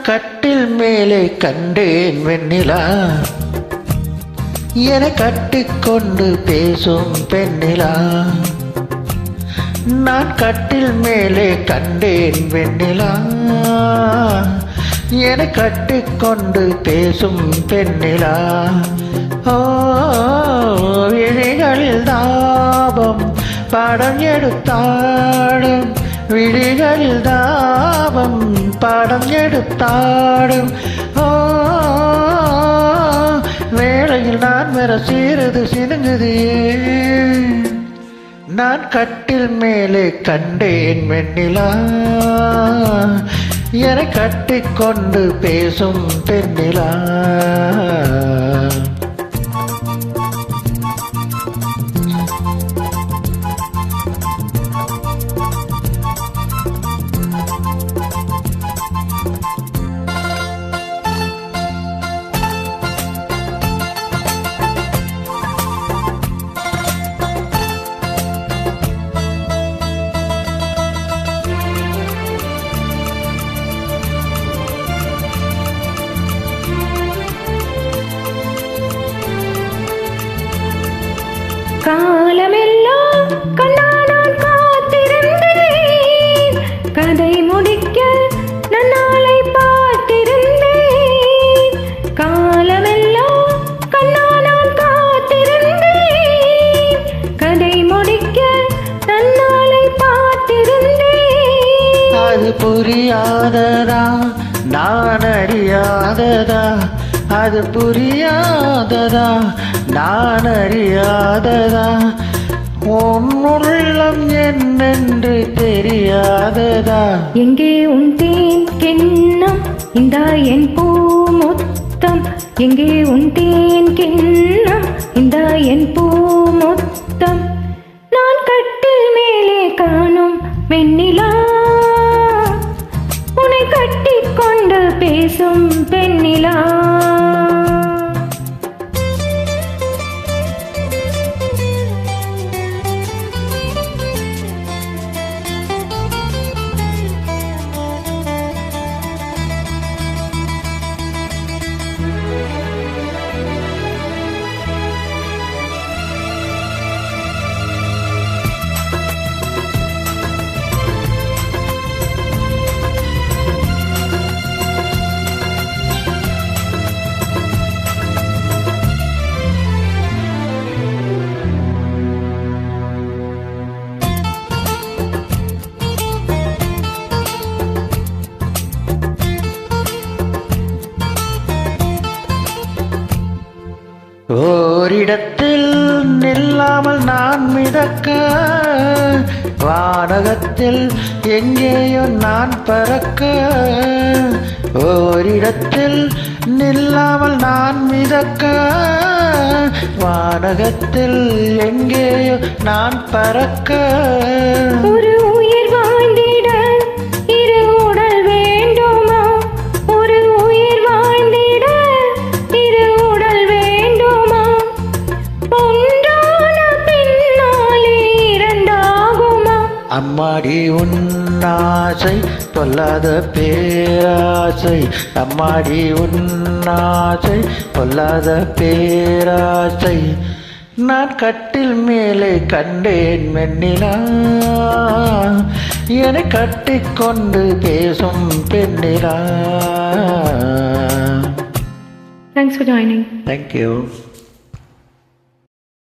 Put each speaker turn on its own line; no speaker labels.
கட்டில் மேலே கண்டேன் வெண்ணிலா, என கட்டிக்கொண்டு பேசும் பெண்ணிலா. நான் கட்டில் மேலே கண்டேன் வெண்ணிலா, என கட்டிக்கொண்டு பேசும் பெண்ணிலா. ஓ, விழிகளில் தாபம் படம் எடுத்தாடும், விழிகளில் தாபம் படம் எடுத்தாடும். ஓ, வேளையில் நான் வர சீருது சினுங்குது. நான் கட்டில் மேலே கண்டேன் வெண்ணிலா, என கட்டிக்கொண்டு பேசும் பெண்ணிலா.
காலமெல்லாம் கண்ணா நான் காத்திருந்தேன், கதை முடிக்க நன்னாளை பார்த்திருந்தேன். காலமெல்லாம் கண்ணா நான் காத்திருந்தேன், கதை முடிக்க நன்னாளை பார்த்திருந்தேன்.
அது புரியாததா நான் அறியாததா, அது புரியாததா நான் அறியாததா, உன்னுள்ளம் என்னென்று தெரியாததா.
எங்கே உன் தேன் கிண்ணம் இந்தா என் பூ முத்தம், எங்கே உன் தேன் கிண்ணம் இந்தா என் பூ முத்தம். நான் கட்டில் மேலே காணும் வெண்ணிலா, உன்னை கட்டிக்கொண்டு பேசும் பெண்ணிலா.
ஓரிடத்தில் நில்லாமல் நான் மிதக்க, வானகத்தில் எங்கேயோ நான் பறக்க. ஓரிடத்தில் நில்லாமல் நான் மிதக்க, வானகத்தில் எங்கேயோ நான் பறக்க.
ஒரு உயிர் வாழ்ந்திட இரு உடல் வேண்டுமா, ஒரு உயிர் வாழ்ந்திட இரு உடல் வேண்டுமா, ஒன்றான பின்னாலே இரண்டாகுமா.
அம்மாடி உன்னாசை பொல்லாத பேராசை, அம்மாடி உன்னாசை பொல்லாத பேராசை. நான் கட்டில் மேலே கண்டேன் வெண்ணிலா, என கட்டிக்கொண்டு பேசும் பெண்ணிலா.
Thanks for joining.
Thank you.